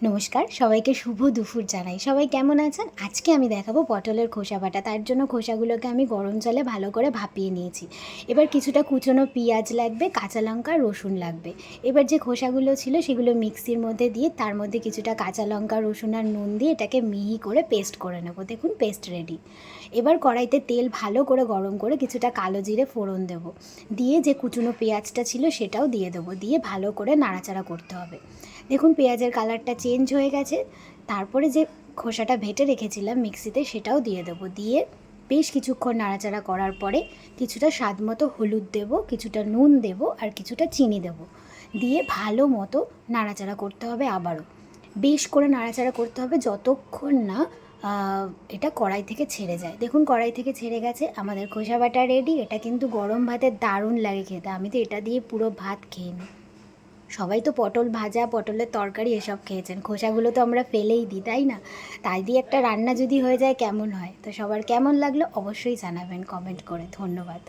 নমস্কার, সবাইকে শুভ দুপুর জানাই। সবাই কেমন আছেন? আজকে আমি দেখাবো পটলের খোসা বাটা। তার জন্য খোসাগুলোকে আমি গরম জলে ভালো করে ভাপিয়ে নিয়েছি। এবার কিছুটা কুচনো পেঁয়াজ লাগবে, কাঁচা লঙ্কা, রসুন লাগবে। এবার যে খোসাগুলো ছিল সেগুলো মিক্সির মধ্যে দিয়ে তার মধ্যে কিছুটা কাঁচা লঙ্কা, রসুন আর নুন দিয়ে এটাকে মিহি করে পেস্ট করে নেব। দেখুন পেস্ট রেডি। এবার কড়াইতে তেল ভালো করে গরম করে কিছুটা কালো জিরে ফোড়ন দেবো। দিয়ে যে কুচনো পেঁয়াজটা ছিল সেটাও দিয়ে দেবো। দিয়ে ভালো করে নাড়াচাড়া করতে হবে। দেখুন পেঁয়াজের কালারটা চেঞ্জ হয়ে গেছে। তারপরে যে খোসাটা ভেটে রেখেছিলাম মিক্সিতে সেটাও দিয়ে দেবো। দিয়ে বেশ কিছুক্ষণ নাড়াচাড়া করার পরে কিছুটা স্বাদ মতো হলুদ দেবো, কিছুটা নুন দেবো আর কিছুটা চিনি দেবো। দিয়ে ভালো মতো নাড়াচাড়া করতে হবে আবারও। বেশ করে নাড়াচাড়া করতে হবে যতক্ষণ না এটা কড়াই থেকে ছেড়ে যায়। দেখুন কড়াই থেকে ছেড়ে গেছে, আমাদের খোসা বাটা রেডি। এটা কিন্তু গরম ভাতে দারুণ লাগে খেতে। আমি তো এটা দিয়ে পুরো ভাত খেয়ে নিই। সবাই তো পটল ভাজা, পটলের তরকারি এসব খেয়েছেন, খোসাগুলো তো আমরা ফেলেই দিই, তাই না? তাই দিয়ে একটা রান্না যদি হয়ে যায় কেমন হয়? তো সবার কেমন লাগলো অবশ্যই জানাবেন কমেন্ট করে। ধন্যবাদ।